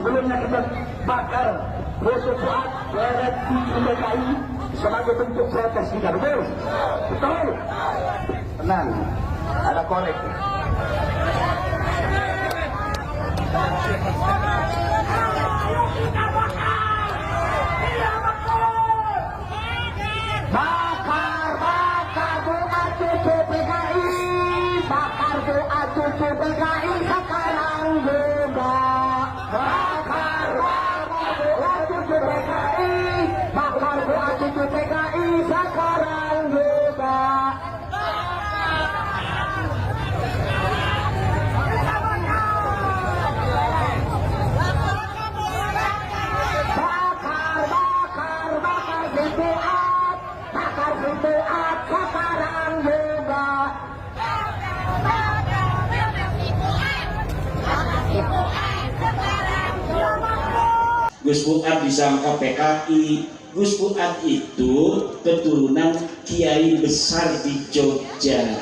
Sebelumnya kita bakar Yusuf Fuad di DKI sebagai bentuk protes kita, betul? Betul? Tenang, ada korek. Bakar doa cucu PKI, bakar doa cucu PKI sekarang juga. Bakar doa cucu PKI, bakar doa cucu PKI sekarang juga. Bakar Fuad sekarang juga. Gus Fuad disangka PKI. Gus Fuad itu keturunan kiai besar di Jogja.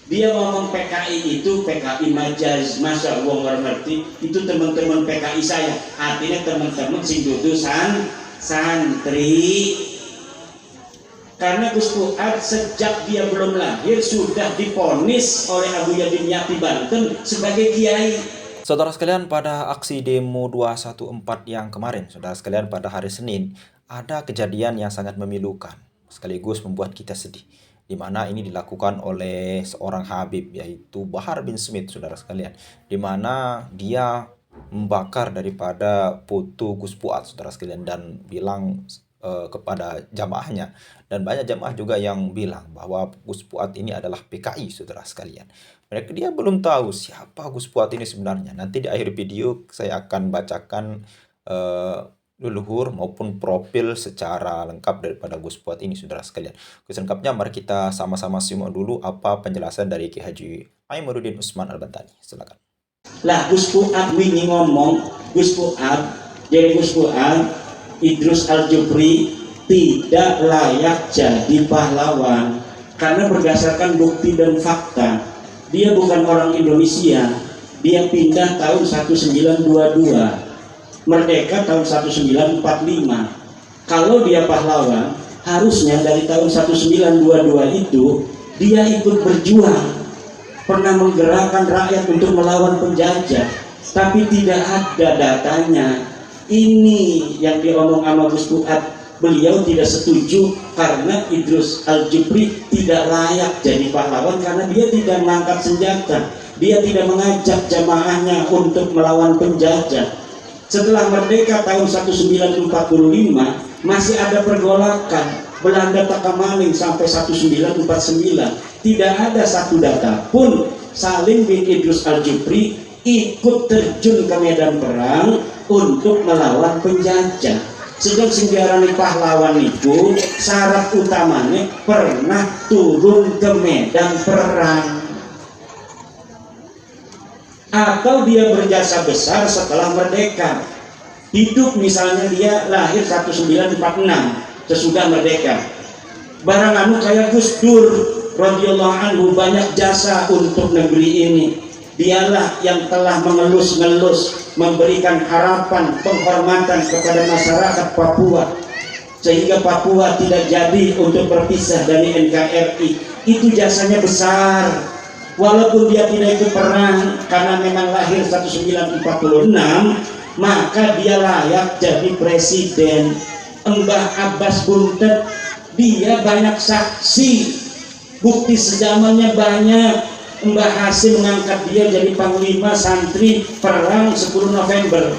Dia ngomong PKI itu PKI majaz, masa wong ngerti itu teman-teman PKI saya. Artinya teman-teman sing dudu santri. Karena Gus Fuad sejak dia belum lahir sudah divonis oleh Abu Yadin Yati Banten sebagai kiai. Saudara sekalian, pada aksi demo 214 yang kemarin, saudara sekalian, pada hari Senin, ada kejadian yang sangat memilukan, sekaligus membuat kita sedih, di mana ini dilakukan oleh seorang Habib, yaitu Bahar bin Smith, saudara sekalian, di mana dia membakar daripada foto Gus Fuad, saudara sekalian, dan bilang kepada jamaahnya, dan banyak jamaah juga yang bilang bahwa Gus Fuad ini adalah PKI, saudara sekalian. Dia belum tahu siapa Gus Fuad ini sebenarnya. Nanti di akhir video saya akan bacakan leluhur maupun profil secara lengkap daripada Gus Fuad ini, saudara sekalian. Selengkapnya mari kita sama-sama simak dulu apa penjelasan dari Ki Haji Aimaruddin Usman Al-Bantani. Silakan. Lah Gus Fuad wingi ngomong, Gus Fuad Idrus Al-Jupri tidak layak jadi pahlawan karena berdasarkan bukti dan fakta dia bukan orang Indonesia. Dia pindah tahun 1922, merdeka tahun 1945. Kalau dia pahlawan, harusnya dari tahun 1922 itu dia ikut berjuang, pernah menggerakkan rakyat untuk melawan penjajah, tapi tidak ada datanya. Ini yang diomong sama Gus Fuad. Beliau tidak setuju karena Idrus Al-Jupri tidak layak jadi pahlawan karena dia tidak mengangkat senjata, dia tidak mengajak jamaahnya untuk melawan penjajah. Setelah merdeka tahun 1945 masih ada pergolakan Belanda Takamaling sampai 1949. Tidak ada satu data pun Salim bin Idrus Al-Jupri ikut terjun ke medan perang untuk melawan penjajah. Sedang singgarani pahlawan itu syarat utamanya pernah turun ke medan perang atau dia berjasa besar setelah merdeka. Hidup misalnya dia lahir 1946 sesudah merdeka. Barang anu kayak Gus Dur radhiyallahu anhu banyak jasa untuk negeri ini. Dialah yang telah mengelus-ngelus, memberikan harapan, penghormatan kepada masyarakat Papua sehingga Papua tidak jadi untuk berpisah dari NKRI. Itu jasanya besar. Walaupun dia tidak ikut perang karena memang lahir 1946, maka dia layak jadi presiden. Mbah Abbas Buntet, dia banyak saksi, bukti sejamannya banyak. Mbah Hasim mengangkat dia jadi panglima santri perang 10 November.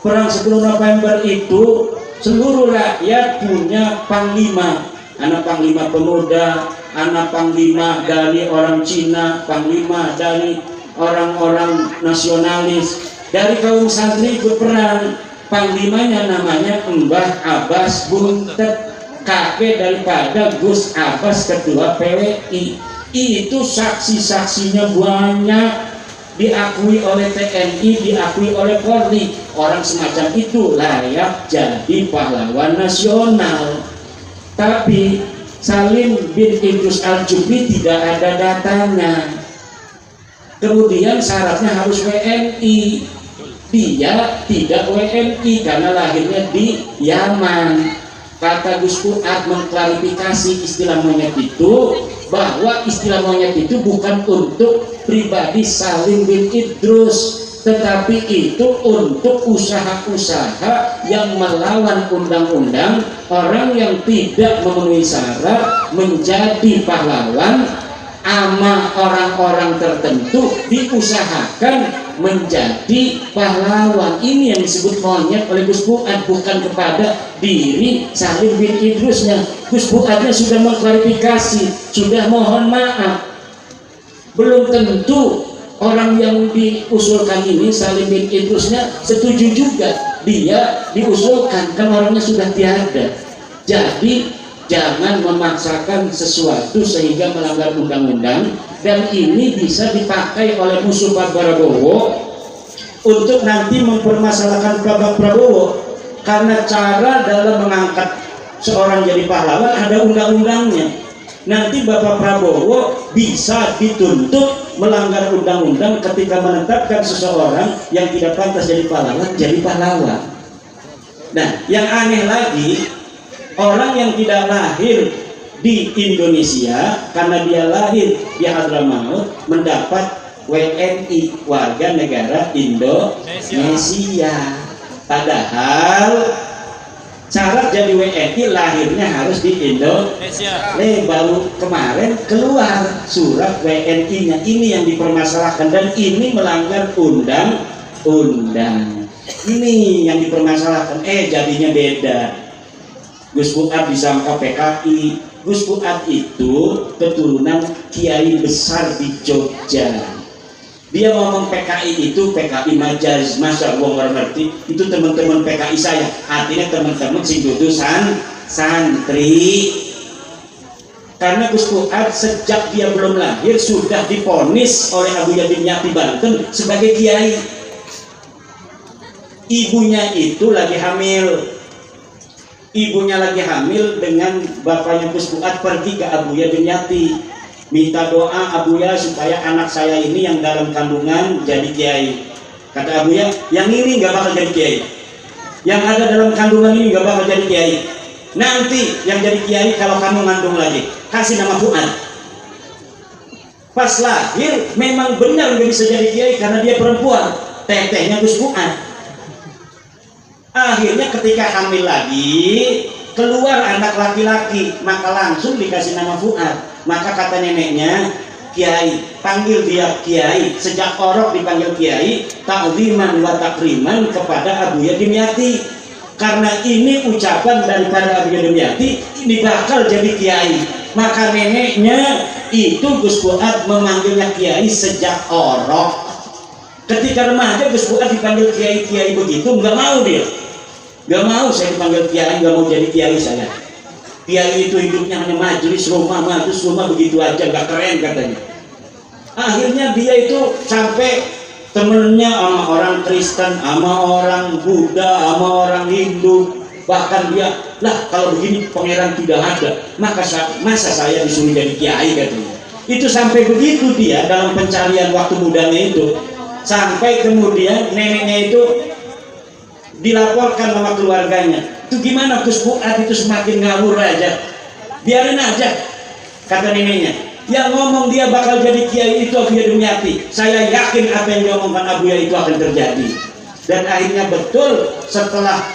Perang 10 November itu seluruh rakyat punya panglima. Anak panglima pemuda, anak panglima dari orang Cina, panglima dari orang-orang nasionalis. Dari kaum santri ikut perang. Panglimanya namanya Mbah Abbas Buntet, kakek daripada Gus Abbas ketua PWI. Itu saksi-saksinya banyak, diakui oleh TNI, diakui oleh Polri. Orang semacam itu layak jadi pahlawan nasional. Tapi Salim bin Idrus Al-Jupri tidak ada datanya. Kemudian syaratnya harus WNI. dia tidak WNI karena lahirnya di Yaman. Kata Gus Fuad mengklarifikasi istilah monyet itu, bahwa istilah monyet itu bukan untuk pribadi Salim bin Idrus, tetapi itu untuk usaha-usaha yang melawan undang-undang. Orang yang tidak memenuhi syarat menjadi pahlawan sama orang-orang tertentu diusahakan menjadi pahlawan. Ini yang disebut monyet oleh Gus Fuad, bukan kepada diri Salim bin Idrusnya. Gus Fuadnya sudah mengklarifikasi, sudah mohon maaf. Belum tentu orang yang diusulkan ini Salim bin Idrusnya setuju juga dia diusulkan, kan orangnya sudah tiada. Jadi jangan memaksakan sesuatu sehingga melanggar undang-undang, dan ini bisa dipakai oleh musuh Pak Prabowo untuk nanti mempermasalahkan Pak Prabowo, karena cara dalam mengangkat seorang jadi pahlawan ada undang-undangnya. Nanti Bapak Prabowo bisa dituntut melanggar undang-undang ketika menetapkan seseorang yang tidak pantas jadi pahlawan. Nah, yang aneh lagi, orang yang tidak lahir di Indonesia karena dia lahir di Hadramaut mendapat WNI, warga negara Indonesia. Padahal syarat jadi WNI lahirnya harus di Indonesia. Baru kemarin keluar surat WNI-nya, ini yang dipermasalahkan, dan ini melanggar undang-undang. Ini yang dipermasalahkan. Jadinya beda. Gus Fuad disangka PKI. Gus Fuad itu keturunan kiai besar di Jogja. Dia ngomong PKI itu PKI majaz, masa gua nggak ngerti. Itu teman-teman PKI saya, artinya teman-teman sing dudu santri. Karena Gus Fuad sejak dia belum lahir sudah divonis oleh Abu Yadim Yati Banten sebagai kiai. Ibunya itu lagi hamil. Ibunya lagi hamil dengan bapaknya Gus Fuad pergi ke Abu Yadim Yati, minta doa Abuya supaya anak saya ini yang dalam kandungan jadi kiai. Kata Abuya, yang ini nggak bakal jadi kiai, yang ada dalam kandungan ini nggak bakal jadi kiai. Nanti yang jadi kiai kalau kamu ngandung lagi, kasih nama Fuad. Pas lahir memang benar nggak bisa jadi kiai karena dia perempuan, tetehnya Gus Fuad. Akhirnya ketika hamil lagi keluar anak laki-laki, maka langsung dikasih nama Fuad. Maka kata neneknya, kiai, panggil dia kiai. Sejak orok dipanggil kiai, ta'ziman wa takriman kepada Abu Yadim Yati. Karena ini ucapan daripada Abu Yadim Yati, ini bakal jadi kiai. Maka neneknya itu Gus Fuad memanggilnya kiai sejak orok. Ketika remaja Gus Fuad dipanggil kiai-kiai begitu, nggak mau dia. Gak mau saya dipanggil kiai, gak mau jadi kiai saya. Kiai itu hidupnya hanya majelis rumah begitu aja, gak keren katanya. Akhirnya dia itu sampai temennya sama orang Kristen, sama orang Buddha, sama orang Hindu. Bahkan dia, lah kalau begini pangeran tidak ada, masa saya disuruh jadi kiai katanya. Itu sampai begitu dia dalam pencarian waktu mudanya itu. Sampai kemudian neneknya itu dilaporkan sama keluarganya. Itu gimana Gus Fuad itu semakin ngawur aja, biarin aja, kata neneknya. Yang ngomong dia bakal jadi kiai itu Abu Yadim Yati. Saya yakin apa yang diomongkan Abu Yadim itu akan terjadi. Dan akhirnya betul, setelah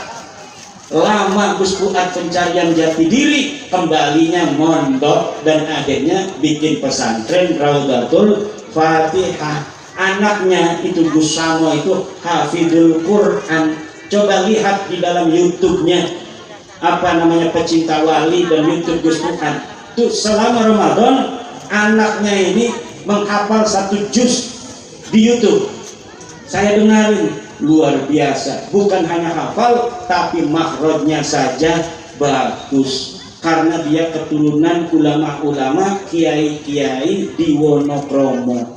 lama Gus Fuad pencarian jati diri, kembalinya mondok dan akhirnya bikin pesantren Raudatul Fatihah. Anaknya itu Gus Samo itu hafidul Quran. Coba lihat di dalam YouTube-nya apa namanya pecinta wali dan YouTube Gus Fuad. Tuh selama Ramadan anaknya ini menghafal 1 juz di YouTube. Saya dengarin, luar biasa. Bukan hanya hafal, tapi makhrajnya saja bagus. Karena dia keturunan ulama-ulama, kiai-kiai di Wonokromo,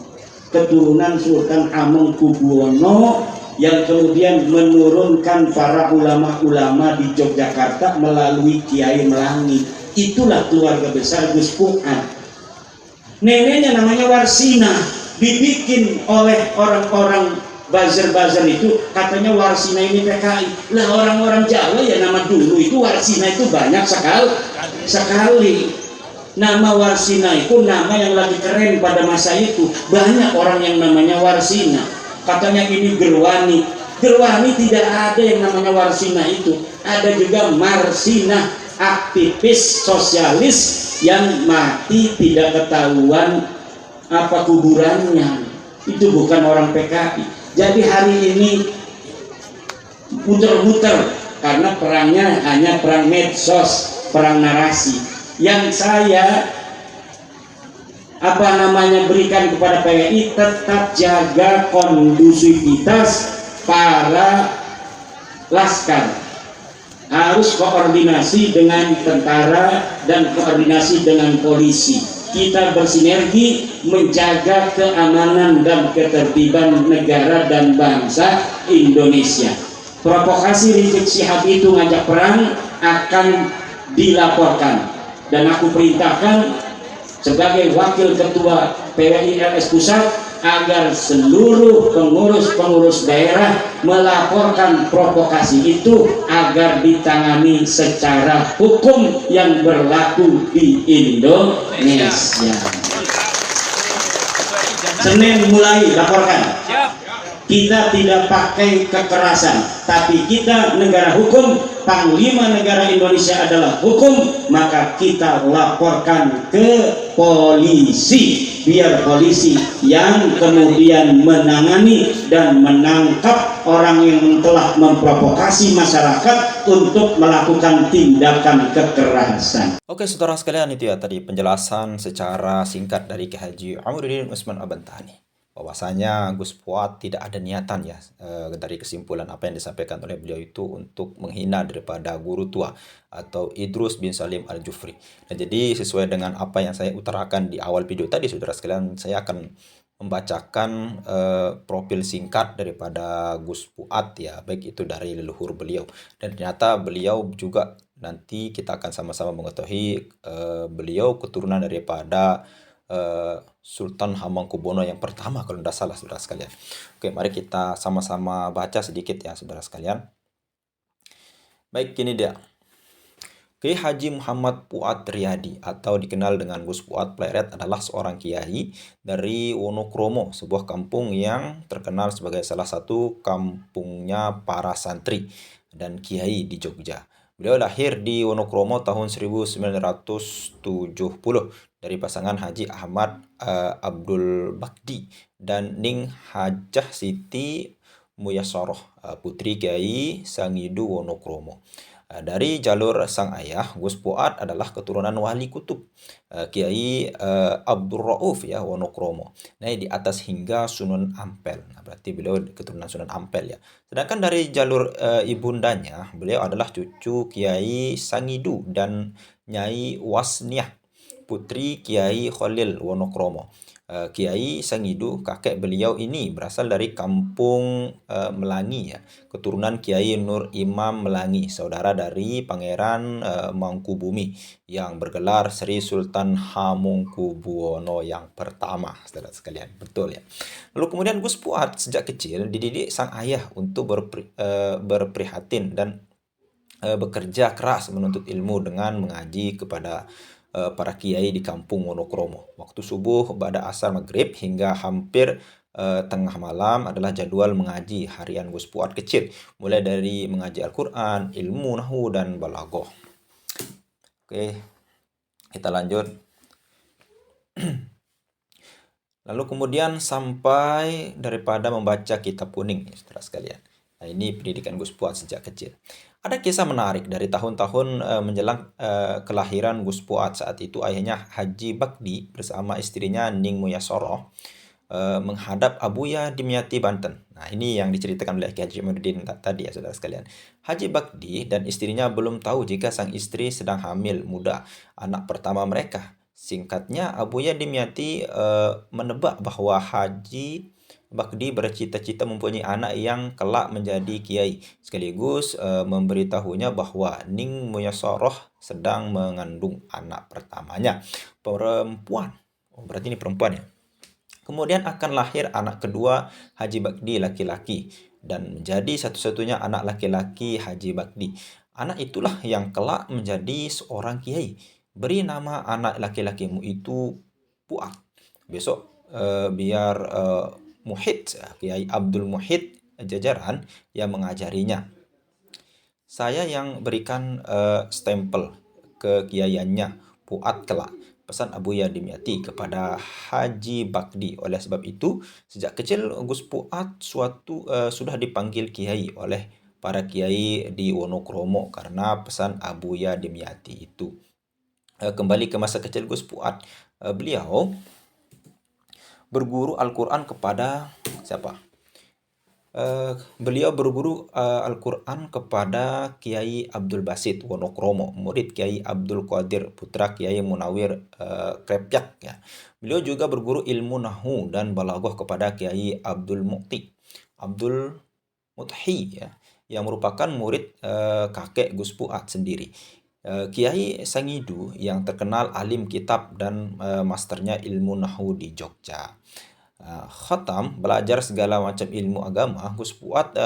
keturunan Sultan Hamengkubuwono, yang kemudian menurunkan para ulama-ulama di Yogyakarta melalui Kiai Melangi. Itulah keluarga besar Gus Fuad. Neneknya namanya Warsina, dibikin oleh orang-orang buzzer itu katanya Warsina ini PKI. Lah orang-orang Jawa ya nama dulu itu Warsina itu banyak sekali. Nama Warsina itu nama yang lagi keren pada masa itu. Banyak orang yang namanya Warsina. Katanya ini Gerwani. Gerwani tidak ada yang namanya Warsina itu. Ada juga Marsina, aktivis sosialis yang mati tidak ketahuan apa kuburannya. Itu bukan orang PKI. Jadi hari ini muter-muter karena perangnya hanya perang medsos, perang narasi. Yang saya berikan kepada PKI, tetap jaga kondusivitas para laskar. Harus koordinasi dengan tentara dan koordinasi dengan polisi. Kita bersinergi menjaga keamanan dan ketertiban negara dan bangsa Indonesia. Provokasi Rizik Syihab itu ngajak perang akan dilaporkan, dan aku perintahkan sebagai wakil ketua PWI LS Pusat agar seluruh pengurus daerah melaporkan provokasi itu agar ditangani secara hukum yang berlaku di Indonesia. Senin mulai laporkan. Kita tidak pakai kekerasan, tapi kita negara hukum, Panglima Negara Indonesia adalah hukum, maka kita laporkan ke polisi, biar polisi yang kemudian menangani dan menangkap orang yang telah memprovokasi masyarakat untuk melakukan tindakan kekerasan. Oke saudara sekalian, itu ya tadi penjelasan secara singkat dari Kiai Haji Amiruddin Utsman Al-Bantani. Bahwasanya Gus Fuad tidak ada niatan ya, dari kesimpulan apa yang disampaikan oleh beliau itu untuk menghina daripada guru tua atau Idrus bin Salim Al-Jufri. Dan jadi sesuai dengan apa yang saya utarakan di awal video tadi saudara sekalian, saya akan membacakan profil singkat daripada Gus Fuad ya, baik itu dari leluhur beliau. Dan ternyata beliau juga, nanti kita akan sama-sama mengetahui beliau keturunan daripada Sultan Hamengkubuwono yang pertama kalau tidak salah saudara sekalian. Oke, mari kita sama-sama baca sedikit ya saudara sekalian. Baik, ini dia. Kiai Haji Muhammad Fuad Riyadi atau dikenal dengan Gus Fuad Pleret adalah seorang kiai dari Wonokromo, sebuah kampung yang terkenal sebagai salah satu kampungnya para santri dan kiai di Jogja. Beliau lahir di Wonokromo tahun 1970 dari pasangan Haji Ahmad Abdul Bakdi dan Ning Hajah Siti Muyasoroh, putri Kiai Sangidu Wonokromo. Dari jalur sang ayah, Gus Fuad adalah keturunan Wali Kutub Kiai Abdul Rauf ya Wonokromo. Nah, di atas hingga Sunan Ampel. Nah, berarti beliau keturunan Sunan Ampel ya. Sedangkan dari jalur ibundanya, beliau adalah cucu Kiai Sangidu dan Nyai Wasniah, putri Kiai Khalil Wonokromo. Kiai Sangidu, kakek beliau ini berasal dari kampung Melangi ya, keturunan Kiai Nur Imam Melangi, saudara dari Pangeran Mangkubumi yang bergelar Sri Sultan Hamengkubuwono yang pertama, saudara sekalian. Betul ya. Lalu kemudian Gus Fuad sejak kecil dididik sang ayah untuk berprihatin dan bekerja keras menuntut ilmu dengan mengaji kepada para kiai di kampung Wonokromo. Waktu subuh, ba'da asar, maghrib hingga hampir tengah malam adalah jadwal mengaji harian Gus Fuad kecil, mulai dari mengaji Al-Quran, ilmu nahwu dan balaghah. Oke, kita lanjut. Lalu kemudian sampai daripada membaca kitab kuning, saudara sekalian. Nah, ini pendidikan Gus Fuad sejak kecil. Ada kisah menarik dari tahun-tahun menjelang kelahiran Gus Fuad. Saat itu ayahnya Haji Bakdi bersama istrinya Ning Muyasoroh menghadap Abuya Dimyati, Banten. Nah, ini yang diceritakan oleh Kiai Haji Amiruddin tadi ya saudara sekalian. Haji Bakdi dan istrinya belum tahu jika sang istri sedang hamil muda, anak pertama mereka. Singkatnya, Abuya Dimyati menebak bahwa Haji Bakdi bercita-cita mempunyai anak yang kelak menjadi kiai, sekaligus memberitahunya bahwa Ning Muyasoroh sedang mengandung anak pertamanya, perempuan. Oh, berarti ini perempuan ya. Kemudian akan lahir anak kedua Haji Bakdi laki-laki dan menjadi satu-satunya anak laki-laki Haji Bakdi. Anak itulah yang kelak menjadi seorang kiai. Beri nama anak laki-lakimu itu Puat. Besok biar Muhid, Kiai Abdul Muhid Jajaran yang mengajarinya. Saya yang berikan stempel kekiaiannya Puat kelak. Pesan Abuya Dimyati kepada Haji Bakdi. Oleh sebab itu, sejak kecil Gus Puat sudah dipanggil kiai oleh para kiai di Wonokromo karena pesan Abuya Dimyati itu. Kembali ke masa kecil Gus Puat, beliau berguru Al-Quran kepada siapa? Beliau berguru Al-Quran kepada Kiai Abdul Basit Wonokromo, murid Kiai Abdul Qadir putra Kiai Munawir Krepyak ya. Beliau juga berguru ilmu nahu dan balaghah kepada Kiai Abdul Muthi ya, yang merupakan murid kakek Gus Puat sendiri. Kiai Sangidu yang terkenal alim kitab dan masternya ilmu nahu di Jogja. Khatam belajar segala macam ilmu agama. Gus Puat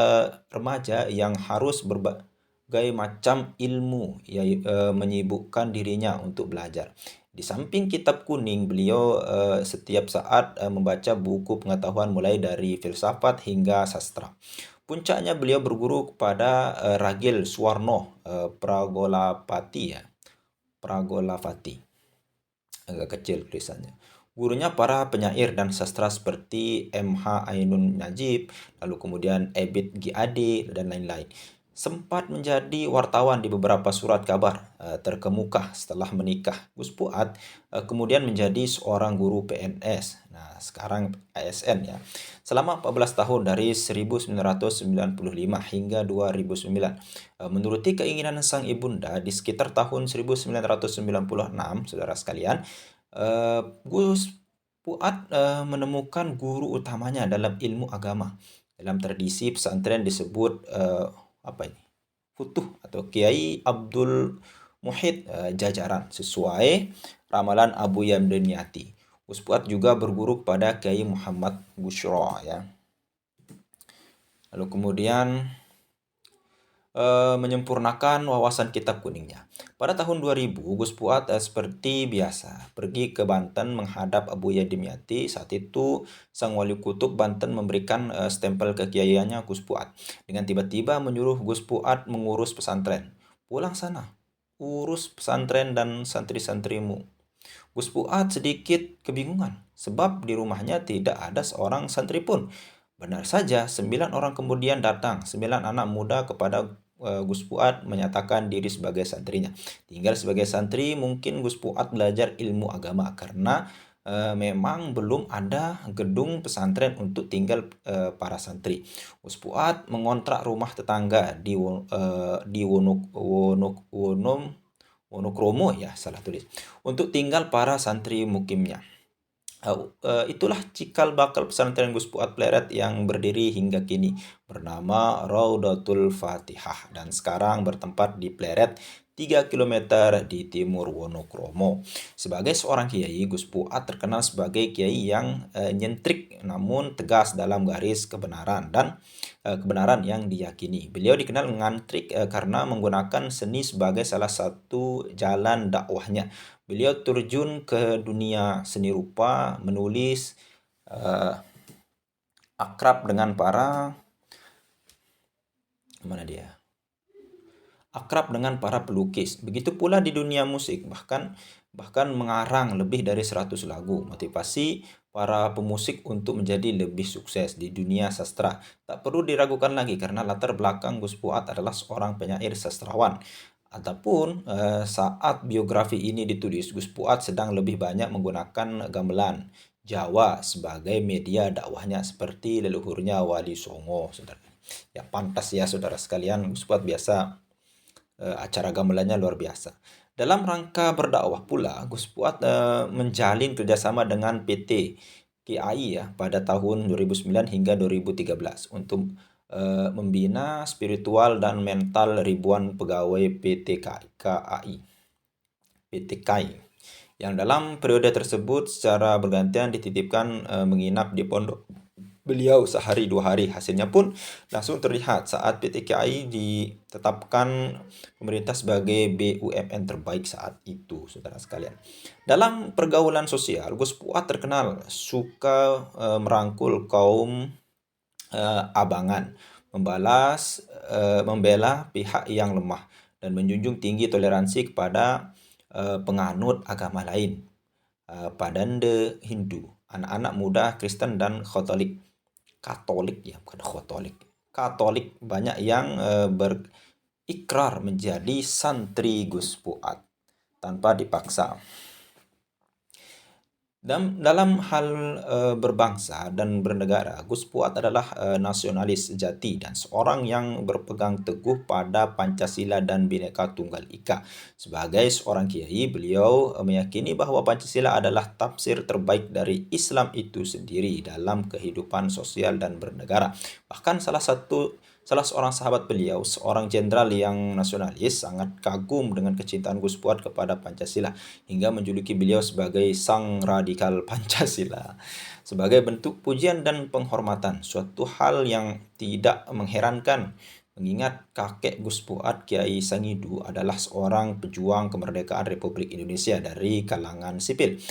remaja yang harus berbagai macam ilmu menyibukkan dirinya untuk belajar. Di samping kitab kuning, beliau setiap saat membaca buku pengetahuan mulai dari filsafat hingga sastra. Puncaknya beliau berguru kepada Ragil Suwarno Pragolapati ya. Pragolapati. Agak kecil tulisannya. Gurunya para penyair dan sastra seperti M.H. Ainun Najib, lalu kemudian Ebit Giade, dan lain-lain. Sempat menjadi wartawan di beberapa surat kabar terkemuka setelah menikah. Gus Puat kemudian menjadi seorang guru PNS. Nah, sekarang ASN ya. Selama 14 tahun dari 1995 hingga 2009. Menuruti keinginan sang ibunda di sekitar tahun 1996, saudara sekalian, Gus Puat menemukan guru utamanya dalam ilmu agama. Dalam tradisi pesantren disebut Futuh atau Kiai Abdul Muhid Jajaran sesuai ramalan Abu Yamdaniati. Gus Puat juga berguru kepada Kiai Muhammad Bushra ya. Lalu kemudian menyempurnakan wawasan kitab kuningnya. Pada tahun 2000, Gus Puat seperti biasa pergi ke Banten menghadap Abuya Dimyati. Saat itu sang wali kutub Banten memberikan stempel kekiaiannya Gus Puat dengan tiba-tiba menyuruh Gus Puat mengurus pesantren. Pulang sana, urus pesantren dan santri-santrimu. Gus Puat sedikit kebingungan sebab di rumahnya tidak ada seorang santri pun. Benar saja, 9 orang kemudian datang, 9 anak muda kepada Gus Puat menyatakan diri sebagai santrinya. Tinggal sebagai santri, mungkin Gus Puat belajar ilmu agama karena memang belum ada gedung pesantren untuk tinggal para santri. Gus Puat mengontrak rumah tetangga di Wonokromo ya, salah tulis, untuk tinggal para santri mukimnya. Itulah cikal bakal pesantren Gus Puat Pleret yang berdiri hingga kini bernama Raudatul Fatihah dan sekarang bertempat di Pleret 3 km di timur Wonokromo. Sebagai seorang kiai, Gus Puat terkenal sebagai kiai yang nyentrik namun tegas dalam garis kebenaran dan kebenaran yang diyakini. Beliau dikenal ngantrik karena menggunakan seni sebagai salah satu jalan dakwahnya. Beliau terjun ke dunia seni rupa, menulis, akrab dengan para pelukis. Begitu pula di dunia musik, bahkan mengarang lebih dari 100 lagu, motivasi para pemusik untuk menjadi lebih sukses di dunia sastra. Tak perlu diragukan lagi karena latar belakang Gus Puat adalah seorang penyair sastrawan. Ataupun saat biografi ini ditulis, Gus Puat sedang lebih banyak menggunakan gamelan Jawa sebagai media dakwahnya seperti leluhurnya Wali Songo, saudara. Ya pantas ya saudara sekalian, Gus Puat biasa acara gamelannya luar biasa. Dalam rangka berdakwah pula, Gus Puat menjalin kerjasama dengan PT KAI ya pada tahun 2009 hingga 2013 untuk membina spiritual dan mental ribuan pegawai PT KAI. PT KAI. yang dalam periode tersebut secara bergantian dititipkan menginap di pondok beliau sehari 2 hari. Hasilnya pun langsung terlihat saat PTKI ditetapkan pemerintah sebagai BUMN terbaik saat itu, saudara sekalian. Dalam pergaulan sosial, Gus Puat terkenal suka merangkul kaum abangan, membela pihak yang lemah, dan menjunjung tinggi toleransi kepada penganut agama lain, padande Hindu, anak-anak muda Kristen dan Katolik ya, bukan Katolik banyak yang berikrar menjadi santri Gus Puat tanpa dipaksa. Dan dalam hal berbangsa dan bernegara, Gus Puat adalah nasionalis sejati dan seorang yang berpegang teguh pada Pancasila dan Bhinneka Tunggal Ika. Sebagai seorang kiai, beliau meyakini bahwa Pancasila adalah tafsir terbaik dari Islam itu sendiri dalam kehidupan sosial dan bernegara. Bahkan salah seorang sahabat beliau, seorang jenderal yang nasionalis, sangat kagum dengan kecintaan Gus Puat kepada Pancasila hingga menjuluki beliau sebagai sang radikal Pancasila. Sebagai bentuk pujian dan penghormatan, suatu hal yang tidak mengherankan mengingat kakek Gus Puat, Kiai Sangidu, adalah seorang pejuang kemerdekaan Republik Indonesia dari kalangan sipil.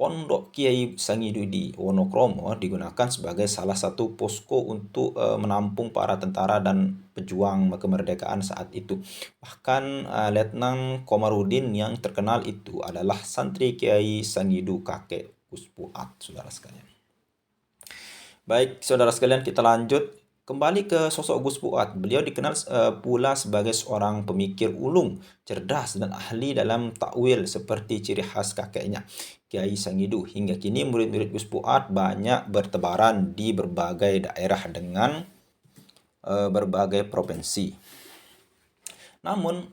Pondok Kiai Sangidu di Wonokromo digunakan sebagai salah satu posko untuk menampung para tentara dan pejuang kemerdekaan saat itu. Bahkan Letnan Komarudin yang terkenal itu adalah santri Kiai Sangidu, kakek Gus Puat, saudara sekalian. Baik, saudara sekalian, kita lanjut. Kembali ke sosok Gus Puat, beliau dikenal pula sebagai seorang pemikir ulung, cerdas dan ahli dalam takwil seperti ciri khas kakeknya, Kiai Sangidu. Hingga kini murid-murid Gus Puat banyak bertebaran di berbagai daerah dengan berbagai provinsi. Namun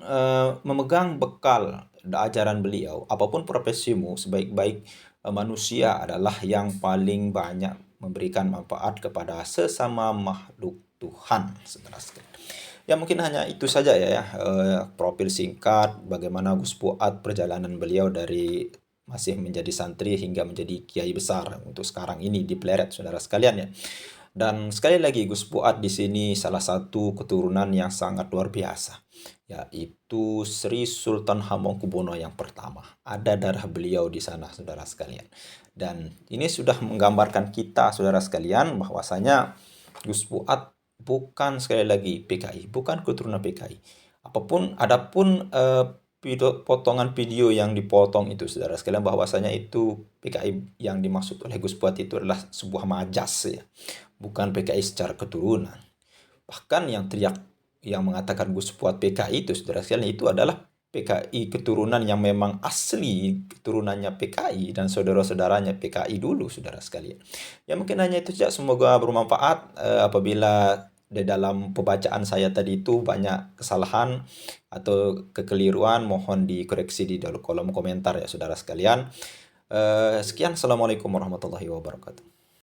memegang bekal ajaran beliau, apapun profesimu, sebaik-baik manusia adalah yang paling banyak memberikan manfaat kepada sesama makhluk Tuhan, saudara sekalian. Ya, mungkin hanya itu saja ya, profil singkat bagaimana Gus Puat, perjalanan beliau dari masih menjadi santri hingga menjadi kiai besar untuk sekarang ini di Pleret, saudara sekalian ya. Dan sekali lagi, Gus Puat di sini salah satu keturunan yang sangat luar biasa, yaitu Sri Sultan Hamengkubuwono yang pertama. Ada darah beliau di sana, saudara sekalian. Dan ini sudah menggambarkan kita, saudara sekalian, bahwasanya Gus Puat bukan, sekali lagi, PKI, bukan keturunan PKI. Adapun potongan video yang dipotong itu, saudara sekalian, bahwasanya itu PKI yang dimaksud oleh Gus Puat itu adalah sebuah majas ya, bukan PKI secara keturunan. Bahkan yang mengatakan Gus Puat PKI itu, saudara sekalian, itu adalah PKI keturunan yang memang asli keturunannya PKI dan saudara-saudaranya PKI dulu, saudara sekalian. Ya, mungkin hanya itu saja, semoga bermanfaat. Apabila di dalam pembacaan saya tadi itu banyak kesalahan atau kekeliruan, mohon dikoreksi di dalam kolom komentar ya, saudara sekalian. Sekian, assalamualaikum warahmatullahi wabarakatuh.